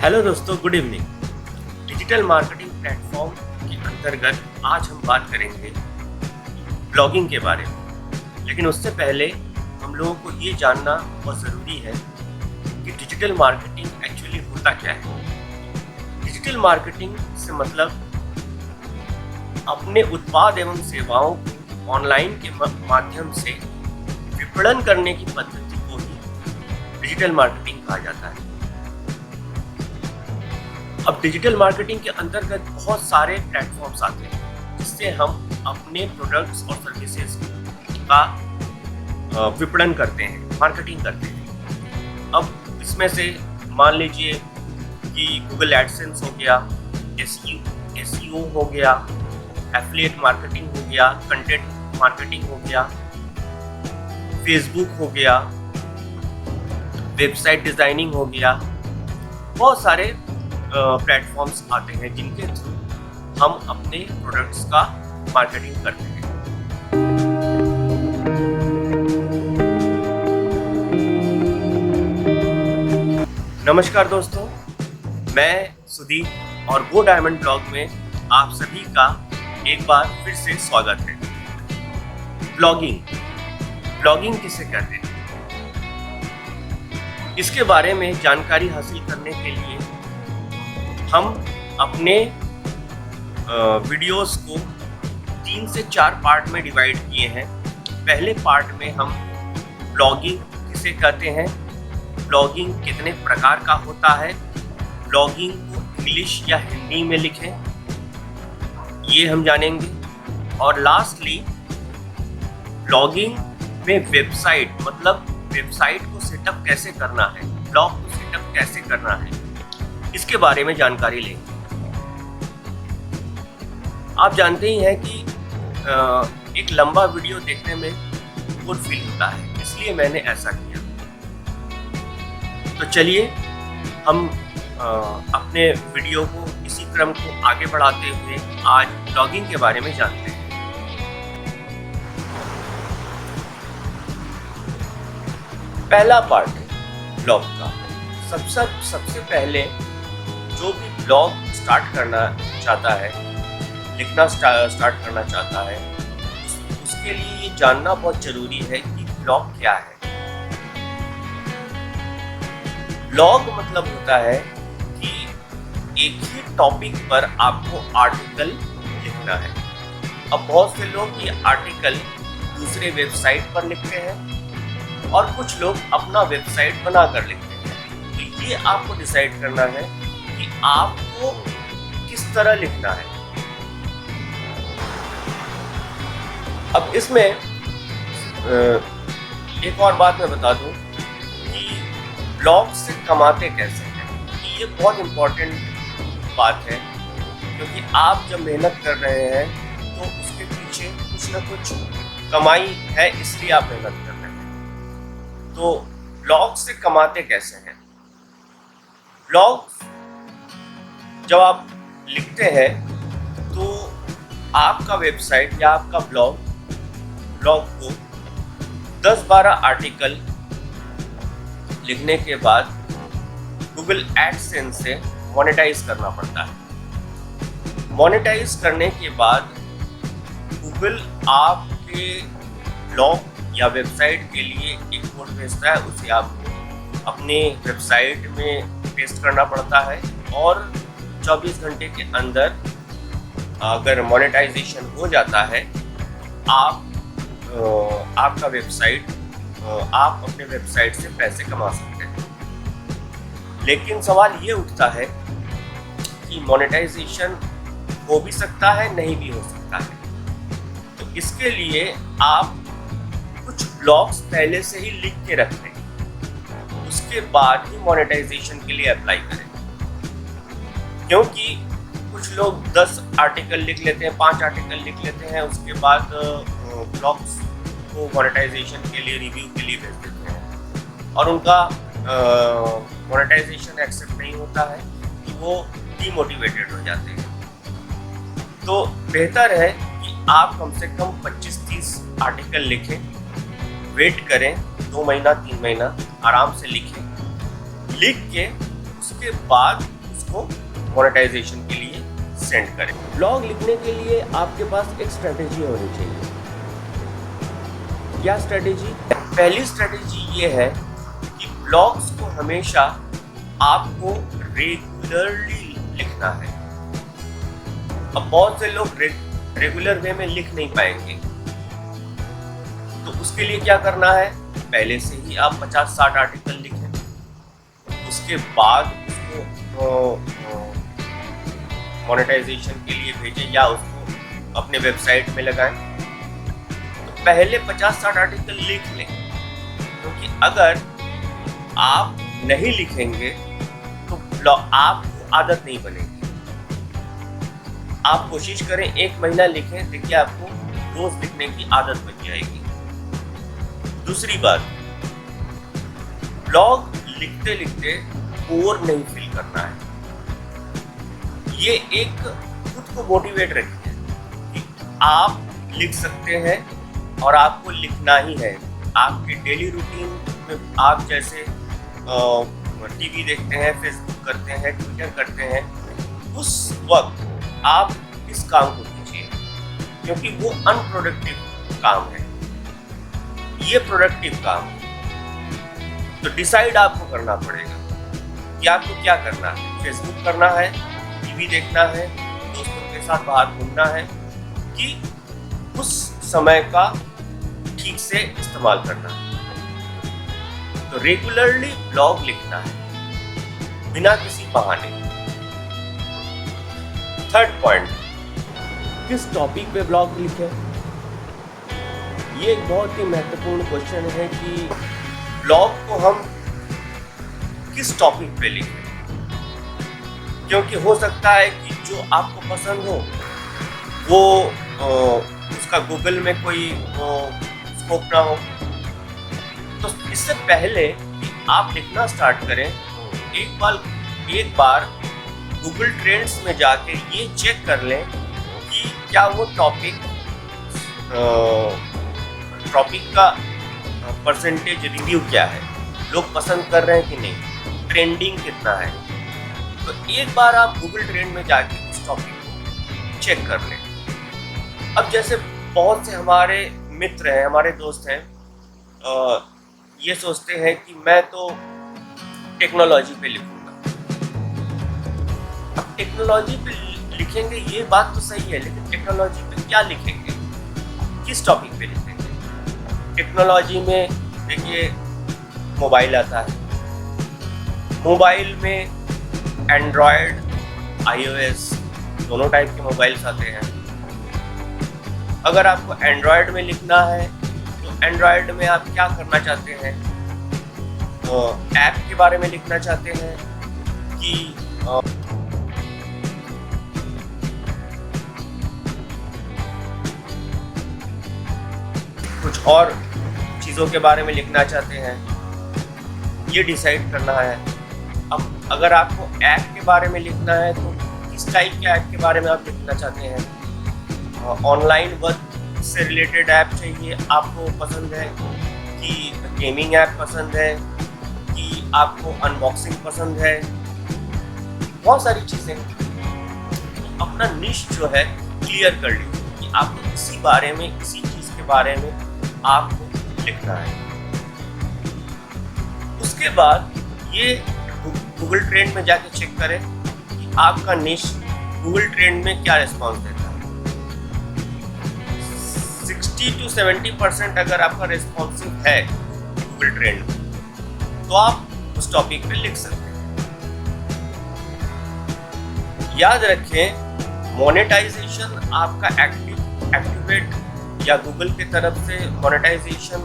Hello दोस्तों, good evening. Digital marketing platform के अंतर्गत आज हम बात करेंगे ब्लॉगिंग के बारे में। लेकिन उससे पहले हम लोगों को ये जानना बहुत ज़रूरी है कि डिजिटल मार्केटिंग एक्चुअली होता क्या है। डिजिटल मार्केटिंग से मतलब अपने उत्पाद एवं सेवाओं को ऑनलाइन के माध्यम से विपणन करने की पद्धति को ही डिजिटल मार्केटिंग कहा जाता है। अब डिजिटल मार्केटिंग के अंतर्गत बहुत सारे प्लेटफॉर्म्स आते हैं जिससे हम अपने प्रोडक्ट्स और सर्विसेज का विपणन करते हैं, मार्केटिंग करते हैं। अब इसमें से मान लीजिए कि गूगल एडसेंस हो गया, एसईओ हो गया, एफिलिएट मार्केटिंग हो गया, कंटेंट मार्केटिंग हो गया, फेसबुक हो गया, वेबसाइट डिजाइनिंग हो गया। बहुत सारे प्लेटफॉर्म्स आते हैं जिनके थ्रू हम अपने प्रोडक्ट्स का मार्केटिंग करते हैं। नमस्कार दोस्तों, मैं सुदीप और गो डायमंड ब्लॉग में आप सभी का एक बार फिर से स्वागत है। ब्लॉगिंग किसे कहते हैं, इसके बारे में जानकारी हासिल करने के लिए हम अपने वीडियोस को 3 से 4 पार्ट में डिवाइड किए हैं। पहले पार्ट में हम ब्लॉगिंग किसे कहते हैं, ब्लॉगिंग कितने प्रकार का होता है, ब्लॉगिंग को इंग्लिश या हिंदी में लिखें, ये हम जानेंगे। और लास्टली ब्लॉगिंग में वेबसाइट मतलब वेबसाइट को सेटअप कैसे करना है, ब्लॉग को सेटअप कैसे करना है, इसके बारे में जानकारी लेंगे। आप जानते ही हैं कि एक लंबा वीडियो देखने में बोर फील होता है, इसलिए मैंने ऐसा किया। तो चलिए हम अपने वीडियो को इसी क्रम को आगे बढ़ाते हुए आज ब्लॉगिंग के बारे में जानते हैं। पहला पार्ट है ब्लॉग का। सबसे पहले जो भी ब्लॉग स्टार्ट करना चाहता है, लिखना स्टार्ट करना चाहता है, उसके लिए ये जानना बहुत जरूरी है कि ब्लॉग क्या है। ब्लॉग मतलब होता है कि एक ही टॉपिक पर आपको आर्टिकल लिखना है। अब बहुत से लोग ये आर्टिकल दूसरे वेबसाइट पर लिखते हैं और कुछ लोग अपना वेबसाइट बनाकर लिखते हैं। तो ये आपको डिसाइड करना है कि आपको किस तरह लिखना है। अब इसमें एक और बात मैं बता दूं कि ब्लॉग से कमाते कैसे हैं। ये बहुत इम्पोर्टेंट बात है, क्योंकि आप जब मेहनत कर रहे हैं तो उसके पीछे कुछ ना कुछ कमाई है, इसलिए आप मेहनत कर रहे हैं। तो ब्लॉग से कमाते कैसे हैं। ब्लॉग जब आप लिखते हैं तो आपका वेबसाइट या आपका ब्लॉग को 10-12 आर्टिकल लिखने के बाद गूगल एडसेंस से मोनेटाइज करना पड़ता है। मोनेटाइज करने के बाद गूगल आपके ब्लॉग या वेबसाइट के लिए एक कोड भेजता है, उसे आपको अपने वेबसाइट में पेस्ट करना पड़ता है और 24 घंटे के अंदर अगर मोनेटाइजेशन हो जाता है, आपका वेबसाइट आप अपने वेबसाइट से पैसे कमा सकते हैं। लेकिन सवाल ये उठता है कि मोनेटाइजेशन हो भी सकता है, नहीं भी हो सकता है। तो इसके लिए आप कुछ ब्लॉग्स पहले से ही लिख के रख लें, उसके बाद ही मोनेटाइजेशन के लिए अप्लाई करें। क्योंकि कुछ लोग 10 आर्टिकल लिख लेते हैं, 5 आर्टिकल लिख लेते हैं, उसके बाद ब्लॉग्स को मोनेटाइजेशन के लिए रिव्यू के लिए भेज देते हैं और उनका मोनेटाइजेशन एक्सेप्ट नहीं होता है, कि वो डीमोटिवेटेड हो जाते हैं। तो बेहतर है कि आप कम से कम 25-30 आर्टिकल लिखें, वेट करें 2 महीना 3 महीना, आराम से लिखें, लिख के उसके बाद उसको मोनेटाइजेशन के लिए सेंड करें। ब्लॉग लिखने के लिए आपके पास एक स्ट्रेटेजी होनी चाहिए। क्या स्ट्रेटेजी? पहली स्ट्रेटेजी ये है कि ब्लॉग्स को हमेशा आपको रेगुलरली लिखना है। अब बहुत से लोग रेगुलर वे में लिख नहीं पाएंगे, तो उसके लिए क्या करना है, पहले से ही आप 50-60 आर्टिकल लिखें, उसके बाद उसको मोनेटाइजेशन के लिए भेजें या उसको अपने वेबसाइट में लगाएं। तो पहले 50-60 आर्टिकल लिख लें, क्योंकि अगर आप नहीं लिखेंगे तो आपको आदत नहीं बनेगी। आप कोशिश करें 1 महीना लिखें, देखिए आपको रोज लिखने की आदत बन जाएगी। दूसरी बात, ब्लॉग लिखते लिखते बोर नहीं फील करना है। ये एक खुद को मोटिवेट रखिए कि आप लिख सकते हैं और आपको लिखना ही है। आपके डेली रूटीन में आप जैसे टीवी देखते हैं, फेसबुक करते हैं, ट्विटर करते हैं, उस वक्त आप इस काम को कीजिए, क्योंकि वो अनप्रोडक्टिव काम है, ये प्रोडक्टिव काम है। तो डिसाइड आपको करना पड़ेगा कि आपको क्या करना है। फेसबुक करना है, टीवी देखना है, दोस्तों के साथ बाहर घूमना है, कि उस समय का ठीक से इस्तेमाल करना है। तो रेगुलरली ब्लॉग लिखना है बिना किसी बहाने। थर्ड पॉइंट, किस टॉपिक पे ब्लॉग लिखें? ये एक बहुत ही महत्वपूर्ण क्वेश्चन है कि ब्लॉग को हम किस टॉपिक पे लिखें, क्योंकि हो सकता है कि जो आपको पसंद हो वो उसका गूगल में कोई स्कोप ना हो। तो इससे पहले कि आप लिखना स्टार्ट करें, एक बार गूगल ट्रेंड्स में जाके ये चेक कर लें कि क्या वो टॉपिक का परसेंटेज रिव्यू क्या है, लोग पसंद कर रहे हैं कि नहीं, ट्रेंडिंग कितना है। तो एक बार आप गूगल ट्रेंड में जाके उस टॉपिक को चेक कर लें। अब जैसे बहुत से हमारे मित्र हैं, हमारे दोस्त हैं, ये सोचते हैं कि मैं तो टेक्नोलॉजी पे लिखूंगा। अब टेक्नोलॉजी पे लिखेंगे ये बात तो सही है, लेकिन टेक्नोलॉजी पे क्या लिखेंगे, किस टॉपिक पे लिखेंगे? टेक्नोलॉजी में देखिए मोबाइल आता है, मोबाइल में एंड्रॉयड, iOS दोनों टाइप के मोबाइल्स आते हैं। अगर आपको एंड्रॉयड में लिखना है तो एंड्रॉयड में आप क्या करना चाहते हैं, ऐप के बारे में लिखना चाहते हैं कि कुछ और चीज़ों के बारे में लिखना चाहते हैं, ये डिसाइड करना है। अब अगर आपको ऐप के बारे में लिखना है तो किस टाइप के ऐप के बारे में आप लिखना चाहते हैं, ऑनलाइन वर्क से रिलेटेड ऐप चाहिए आपको पसंद है, कि गेमिंग ऐप पसंद है, कि आपको अनबॉक्सिंग पसंद है, बहुत सारी चीज़ें। अपना निश जो है क्लियर कर लीजिए कि आपको इसी बारे में, इसी चीज़ के बारे में आपको लिखना है। उसके बाद ये गूगल ट्रेंड में जाके चेक करें कि आपका निश गूगल ट्रेंड में क्या रिस्पॉन्स देता है। 60 to 70% अगर आपका रिस्पॉन्सिव है गूगल ट्रेंड में, तो आप उस टॉपिक पे लिख सकते हैं। याद रखें, मोनेटाइजेशन आपका एक्टिवेट या गूगल की तरफ से मोनेटाइजेशन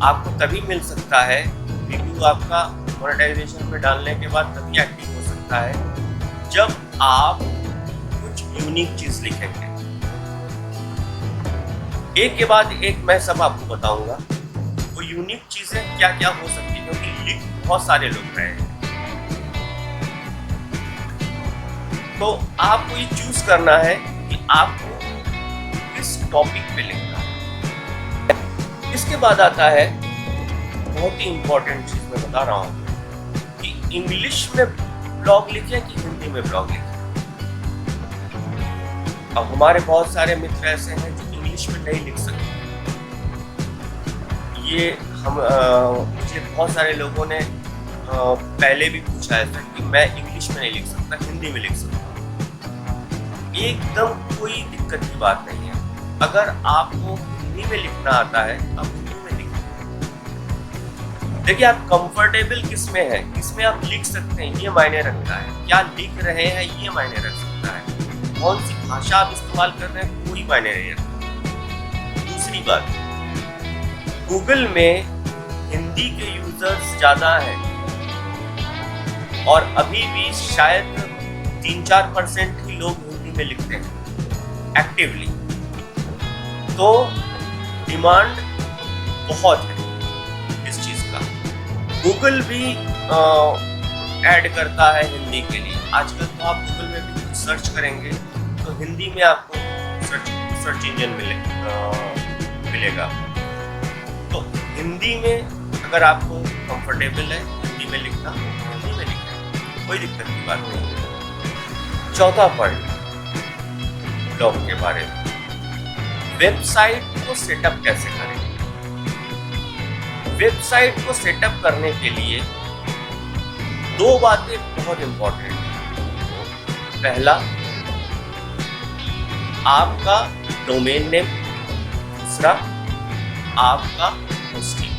आपको तभी मिल सकता है, रिव्यू आपका मोनेटाइजेशन पे डालने के बाद तभी एक्टिव हो सकता है जब आप कुछ यूनिक चीज़ लिखेंगे। एक के बाद एक मैं सब आपको बताऊंगा वो यूनिक चीज़ें क्या क्या हो सकती है, क्योंकि लिख बहुत सारे लोग रहे हैं। तो आपको ये चूज करना है कि आपको किस टॉपिक पे लिखना है। इसके बाद आता है बहुत ही इंपॉर्टेंट चीज़ मैं बता रहा हूँ कि इंग्लिश में ब्लॉग लिखें कि हिंदी में ब्लॉग लिखें। अब हमारे बहुत सारे मित्र ऐसे हैं जो इंग्लिश में नहीं लिख सकते। ये मुझे बहुत सारे लोगों ने पहले भी पूछा ऐसा कि मैं इंग्लिश में नहीं लिख सकता, हिंदी में लिख सकता हूँ। एकदम कोई दिक्कत की बात नहीं है। अगर आपको हिंदी में लिखना आता है आप हिंदी में लिखें। देखिए, आप कंफर्टेबल किस में है, किसमें आप लिख सकते हैं, ये मायने रखता है। क्या लिख रहे हैं ये मायने रख सकता है। कौन सी भाषा आप इस्तेमाल कर रहे हैं कोई मायने नहीं रखता। दूसरी बात, गूगल में हिंदी के यूजर्स ज़्यादा हैं और अभी भी शायद 3-4% ही लोग हिंदी में लिखते हैं एक्टिवली। तो डिमांड बहुत है इस चीज़ का। गूगल भी ऐड करता है हिंदी के लिए। आजकल तो आप गूगल में भी सर्च करेंगे तो हिंदी में आपको सर्च इंजन मिलेगा। तो हिंदी में अगर आपको कंफर्टेबल है हिंदी में लिखना, हिंदी में लिखना, कोई दिक्कत की बात नहीं है। चौथा पॉइंट ब्लॉग के बारे में, वेबसाइट को सेटअप कैसे करें। वेबसाइट को सेटअप करने के लिए दो बातें बहुत इंपॉर्टेंट हैं। पहला, आपका डोमेन नेम, दूसरा आपका होस्टिंग।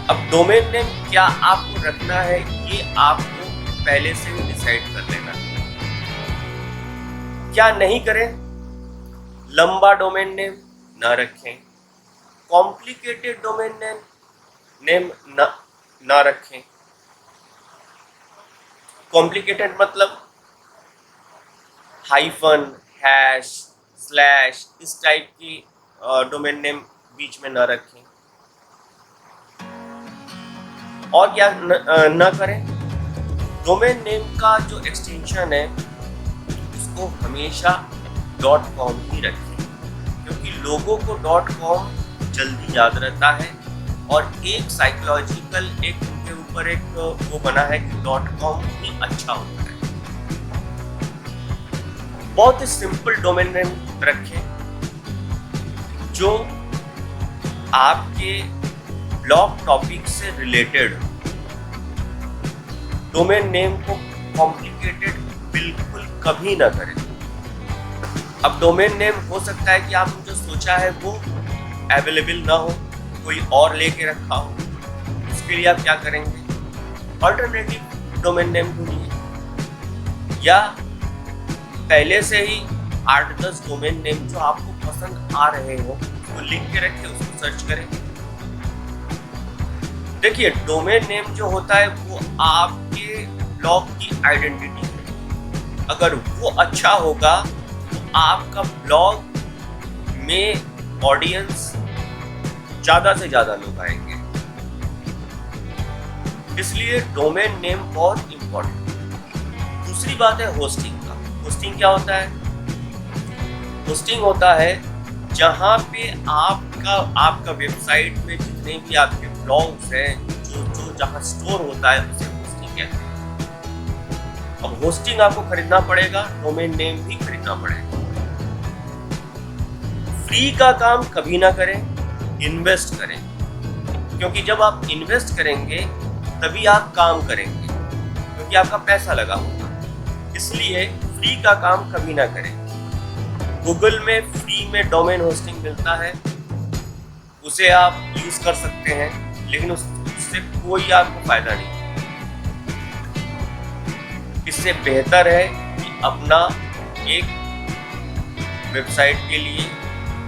अब डोमेन नेम क्या आपको रखना है ये आपको पहले से ही डिसाइड कर लेना। क्या नहीं करें, लंबा डोमेन नेम ना रखें, कॉम्प्लिकेटेड डोमेन नेम ना रखें। कॉम्प्लिकेटेड मतलब हाइफन, हैश, स्लैश, इस टाइप की डोमेन नेम बीच में ना रखें। और क्या न करें, डोमेन नेम का जो एक्सटेंशन है उसको हमेशा .com ही रखें, क्योंकि लोगों को .com जल्दी याद रहता है और एक साइकोलॉजिकल एक उनके ऊपर एक वो बना है कि .com ही अच्छा होता है। बहुत ही सिंपल डोमेन नेम रखें जो आपके ब्लॉग टॉपिक से रिलेटेड हो। डोमेन नेम को कॉम्प्लिकेटेड बिल्कुल कभी ना करें। अब डोमेन नेम हो सकता है कि आपने जो सोचा है वो अवेलेबल ना हो, कोई और लेके रखा हो। उसके लिए आप क्या करेंगे, अल्टरनेटिव डोमेन नेम ढूंढिए, या पहले से ही 8-10 डोमेन नेम जो आपको पसंद आ रहे हो उसको लिख के रखें, उसको सर्च करें। देखिए, डोमेन नेम जो होता है वो आपके ब्लॉग की आइडेंटिटी है। अगर वो अच्छा होगा तो आपका ब्लॉग में ऑडियंस ज़्यादा से ज़्यादा लोग आएंगे। इसलिए डोमेन नेम बहुत इंपॉर्टेंट। दूसरी बात है होस्टिंग का। होस्टिंग क्या होता है? होस्टिंग होता है जहाँ पे आपका वेबसाइट में जितने भी आपके ब्लॉग्स हैं जो जहाँ स्टोर होता है उसे होस्टिंग कहते हैं। अब होस्टिंग आपको खरीदना पड़ेगा, डोमेन नेम भी खरीदना पड़ेगा। फ्री का काम कभी ना करें, इन्वेस्ट करें, क्योंकि जब आप इन्वेस्ट करेंगे तभी आप काम करेंगे, क्योंकि आपका पैसा लगा होगा। इसलिए फ्री का काम कभी ना करें। गूगल में फ्री में डोमेन होस्टिंग मिलता है, उसे आप यूज कर सकते हैं, लेकिन उससे कोई आपको फायदा नहीं। इससे बेहतर है कि अपना एक वेबसाइट के लिए,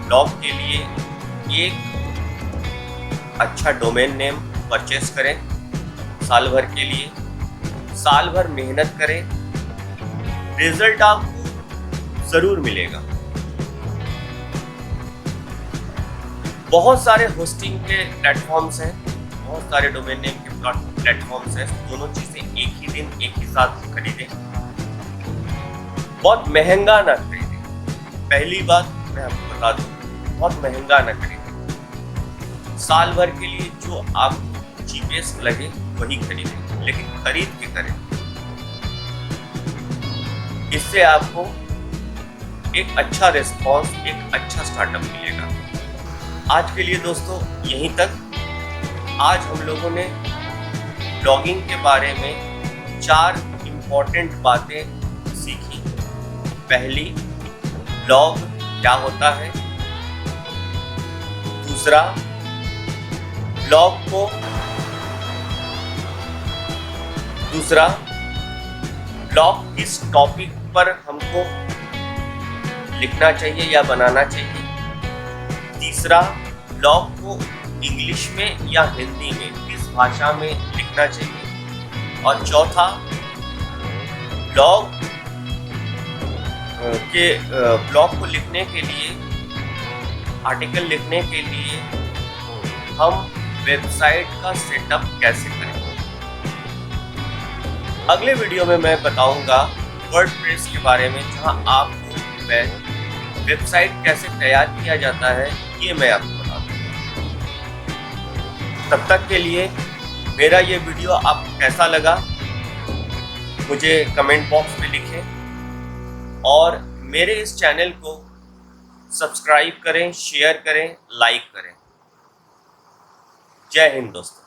ब्लॉग के लिए एक अच्छा डोमेन नेम परचेस करें साल भर के लिए। साल भर मेहनत करें, रिजल्ट आपको जरूर मिलेगा। बहुत सारे होस्टिंग के प्लेटफॉर्म्स हैं, बहुत सारे डोमेन नेम के प्लेटफॉर्म्स हैं। दोनों चीज़ें एक ही दिन एक ही साथ खरीदें, बहुत महंगा ना खरीदें। पहली बात मैं आपको बता दूं, बहुत महंगा ना खरीदें। साल भर के लिए जो आपको चीपेस्ट लगे वही खरीदें, लेकिन खरीद के करें। इससे आपको एक अच्छा रिस्पॉन्स, एक अच्छा स्टार्टअप मिलेगा। आज के लिए दोस्तों यहीं तक। आज हम लोगों ने ब्लॉगिंग के बारे में 4 इम्पॉर्टेंट बातें सीखी। पहली, ब्लॉग क्या होता है। दूसरा, ब्लॉग किस टॉपिक पर हमको लिखना चाहिए या बनाना चाहिए। तीसरा, ब्लॉग को इंग्लिश में या हिंदी में किस भाषा में लिखना चाहिए। और चौथा, ब्लॉग को लिखने के लिए, आर्टिकल लिखने के लिए हम वेबसाइट का सेटअप कैसे करें। अगले वीडियो में मैं बताऊंगा वर्डप्रेस के बारे में, जहां आपको मैं वेबसाइट कैसे तैयार किया जाता है ये मैं आपको बता दूंगा। तब तक के लिए मेरा ये वीडियो आपको कैसा लगा मुझे कमेंट बॉक्स में लिखें और मेरे इस चैनल को सब्सक्राइब करें, शेयर करें, लाइक करें। जय हिंद दोस्तों।